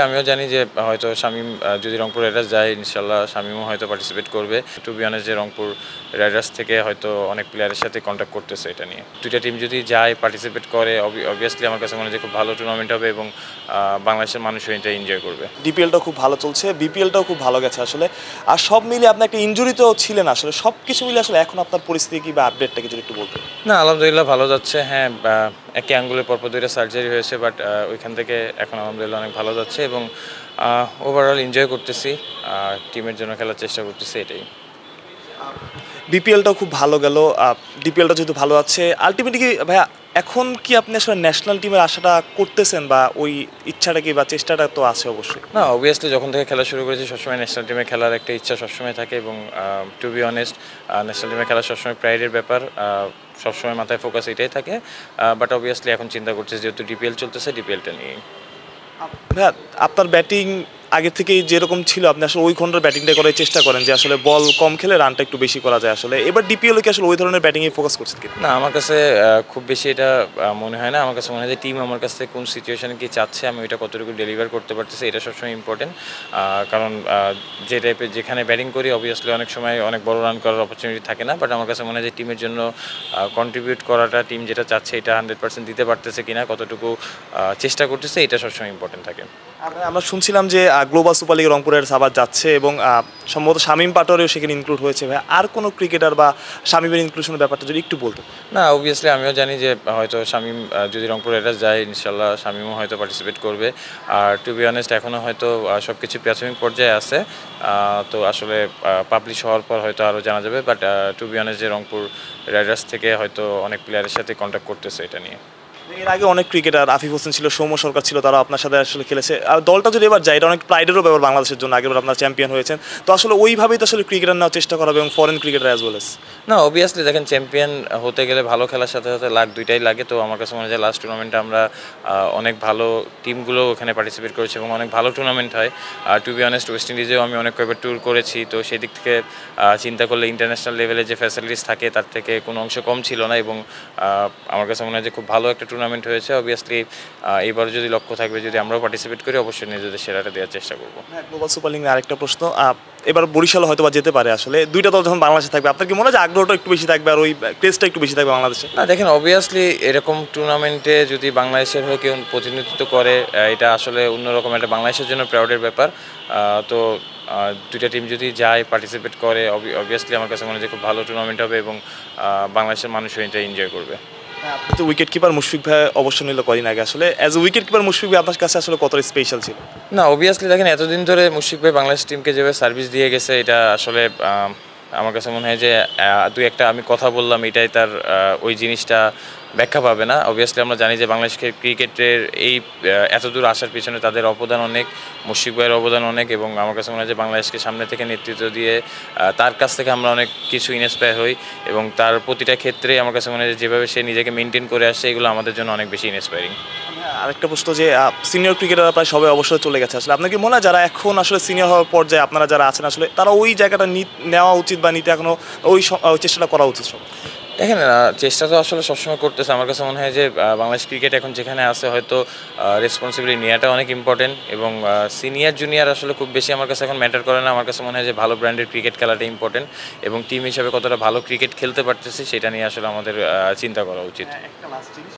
আমিও জানি যে হয়তো শামীম যদি রংপুর রাইডার্স যায় ইনশাল্লাহ শামীমও হয়তো পার্টিসিপেট করবে। টু বি অনেস্ট যে রংপুর রাইডার্স থেকে হয়তো অনেক প্লেয়ারের সাথে কন্ট্যাক্ট করতেছে এটা নিয়ে। দুইটা টিম যদি যায় পার্টিসিপেট করে অবভিয়াসলি আমার কাছে মনে হয় যে খুব ভালো টুর্নামেন্ট হবে এবং বাংলাদেশের মানুষও এটা এনজয় করবে। ডিপিএলটাও খুব ভালো চলছে, বিপিএলটাও খুব ভালো গেছে আসলে। আর সব মিলিয়ে আপনি একটা ইনজুরিতেও ছিলেন আসলে, সব কিছু মিলে আসলে এখন আপনার পরিস্থিতি কি বা আপডেটটা কি যদি একটু বলতেন? না আলহামদুলিল্লাহ ভালো যাচ্ছে। হ্যাঁ, একই আঙ্গুলে পরপর দুইটা সার্জারি হয়েছে, বাট ওইখান থেকে এখন আলহামদুলিল্লাহ অনেক ভালো যাচ্ছে এবং ওভারঅল এনজয় করতেছি, টিমের জন্য খেলার চেষ্টা করতেছি এটাই। বিপিএলটাও খুব ভালো গেল, ডিপিএলটা যেহেতু ভালো আছে, আলটিমেটলি কি ভাইয়া এখন কি আপনি আসলে ন্যাশনাল টিমের আশাটা করতেছেন বা ওই ইচ্ছাটা কি বা চেষ্টাটা তো আছে অবশ্যই? না অবভিয়াসলি যখন থেকে খেলা শুরু করেছি সবসময় ন্যাশনাল টিমে খেলার একটা ইচ্ছা সবসময় থাকে এবং টু বি অনেস্ট ন্যাশনাল টিমে খেলা সবসময় প্রাইডের ব্যাপার, সবসময় মাথায় ফোকাস এটাই থাকে। বাট অবভিয়াসলি এখন চিন্তা করছি যেহেতু ডিপিএল চলতেছে ডিপিএলটা নিয়েই। ভাইয়া আপনার ব্যাটিং আগে থেকেই যেরকম ছিল, আপনি আসলে ওই খণ্ডের ব্যাটিংটা করার চেষ্টা করেন যে আসলে বল কম খেলে রানটা একটু বেশি করা যায় আসলে, এবার ডিপিএল কি আসলে ওই ধরনের ব্যাটিংয়ে ফোকাস করছেন কি? না আমার কাছে খুব বেশি এটা মনে হয় না। আমার কাছে মনে হয় যে টিম আমার কাছ থেকে কোন সিচুয়েশনে কি চাচ্ছে আমি ওইটা কতটুকু ডেলিভার করতে পারতেছি এটা সবসময় ইম্পর্টেন্ট। কারণ যে টাইপের যেখানে ব্যাটিং করি অবভিয়াসলি অনেক সময় অনেক বড় রান করার অপরচুনিটি থাকে না, বাট আমার কাছে মনে হয় যে টিমের জন্য কন্ট্রিবিউট করাটা টিম যেটা চাচ্ছে এটা 100% দিতে পারতেছে কিনা, কতটুকু চেষ্টা করতেছে এটা সবসময় ইম্পর্টেন্ট থাকে। আমরা শুনছিলাম যে গ্লোবাল সুপার লিগ রংপুরের সাবার যাচ্ছে এবং সম্ভবত শামীম পাটোয়ারিও সেখানে ইনক্লুড হয়েছে। ভাই আর কোনো ক্রিকেটার বা শামীমের ইনক্লুশনের ব্যাপারটা যদি একটু বলতেন? না অবভিয়াসলি আমিও জানি যে হয়তো শামীম যদি রংপুর রাইডার্স যায় ইনশাল্লাহ শামীমও হয়তো পার্টিসিপেট করবে। আর টু বি অনেস্ট এখনও হয়তো সব কিছু প্রাথমিক পর্যায়ে আছে, তো আসলে পাবলিশ হওয়ার পর হয়তো আরও জানা যাবে। বাট টু বি অনেস্ট যে রংপুর রাইডার্স থেকে হয়তো অনেক প্লেয়ারের সাথে কন্ট্যাক্ট করতেছে এটা নিয়ে। এর আগে অনেক ক্রিকেটার আফিফ হোসেন ছিল, সৌম্য সরকার ছিল, তারা আপনার সাথে আসলে খেলেছে। আর দলটা যদি এবার যায় এটা অনেক প্রাইডেরও ব্যাপার বাংলাদেশের জন্য, আগেরবার আপনার চ্যাম্পিয়ন হয়েছেন, তো আসলে ওইভাবেই তো আসলে ক্রিকেটার নেওয়ার চেষ্টা করা হবে এবং foreign cricketer as well as. না অবভিয়াসলি দেখেন চ্যাম্পিয়ন হতে গেলে ভালো খেলার সাথে সাথে লাখ দুইটাই লাগে। তো আমার কাছে মনে হয় লাস্ট টুর্নামেন্টে আমরা অনেক ভালো টিমগুলো ওখানে পার্টিসিপেট করেছি এবং অনেক ভালো টুর্নামেন্ট হয়। আর টু বি অনেস্ট ওয়েস্ট ইন্ডিজেও আমি অনেক কয়েকবার ট্যুর করেছি, তো সেই দিক থেকে চিন্তা করলে ইন্টারন্যাশনাল লেভেলে যে ফ্যাসিলিটিস থাকে তার থেকে কোনো অংশ কম ছিল না এবং আমার কাছে মনে হয় যে খুব ভালো একটা টুর্নামেন্ট হয়েছে। অবভিয়াসলি এইবার যদি লক্ষ্য থাকবে যদি আমরাও পার্টিসিপেট করি অবশ্যই নিজেদের সেরাটা দেওয়ার চেষ্টা করবো। হ্যাঁ, গ্লোবাল সুপার লিগ নিয়ে আরেকটা প্রশ্ন, এবার বরিশাল হয়তো বা যেতে পারে আসলে, দুইটা দল যখন বাংলাদেশে থাকবে আপনার কি মনে হয় যে আগ্রহটা একটু বেশি থাকবে আর ওই ক্রেজটা একটু বেশি থাকবে বাংলাদেশে? না দেখেন অবভিয়াসলি এরকম টুর্নামেন্টে যদি বাংলাদেশের হয়ে কেউ প্রতিনিধিত্ব করে এটা আসলে অন্যরকম একটা বাংলাদেশের জন্য প্রাউডের ব্যাপার। তো দুইটা টিম যদি যায় পার্টিসিপেট করে অবভিয়াসলি আমার কাছে মনে হয় যে খুব ভালো টুর্নামেন্ট হবে এবং বাংলাদেশের মানুষও এটা এনজয় করবে। হ্যাঁ, আপনি তো উইকেট কিপার মুশফিক ভাই অবশ্য নিল কদিন আগে, আসলে as a wicket keeper Mushfiq ভাই আপনার কাছে আসলে কতটা স্পেশাল ছিল? না অবভিয়াসলি দেখেন এতদিন ধরে মুশফিক ভাই বাংলাদেশ টিমকে যেভাবে সার্ভিস দিয়ে গেছে এটা আসলে আমার কাছে মনে হয় যে দুই একটা আমি কথা বললাম এটাই তার ওই জিনিসটা ব্যাখ্যা পাবে না। অবভিয়াসলি আমরা জানি যে বাংলাদেশ ক্রিকেটের এই এতদূর আসার পিছনে তাদের অবদান অনেক, মুশফিক ভাইয়ের অবদান অনেক এবং আমার কাছে মনে হয় যে বাংলাদেশকে সামনে থেকে নেতৃত্ব দিয়ে তার কাছ থেকে আমরা অনেক কিছু ইন্সপায়ার হই এবং তার প্রতিটা ক্ষেত্রে আমার কাছে মনে হয় যে যেভাবে সে নিজেকে মেনটেন করে আসছে এগুলো আমাদের জন্য অনেক বেশি ইন্সপায়ারিং। আরেকটা প্রশ্ন যে সিনিয়র ক্রিকেটাররা প্রায় সবাই অবসরে চলে গেছে, আসলে আপনার কি মনে হয় যারা এখন আসলে সিনিয়র হওয়ার পর্যায়ে আপনারা যারা আছেন আসলে তারা ওই জায়গাটা নেওয়া উচিত বা নিতে এখনও ওই চেষ্টাটা করা উচিত সব? দেখেন চেষ্টা তো আসলে সবসময় করতেছে। আমার কাছে মনে হয় যে বাংলাদেশ ক্রিকেট এখন যেখানে আছে হয়তো রেসপন্সিবিলিটি নেওয়াটা অনেক ইম্পর্টেন্ট এবং সিনিয়র জুনিয়র আসলে খুব বেশি আমার কাছে এখন ম্যাটার করে না। আমার কাছে মনে হয় যে ভালো ব্র্যান্ডের ক্রিকেট খেলাটা ইম্পর্টেন্ট এবং টিম হিসাবে কতটা ভালো ক্রিকেট খেলতে পারতেছি সেটা নিয়ে আসলে আমাদের চিন্তা করা উচিত।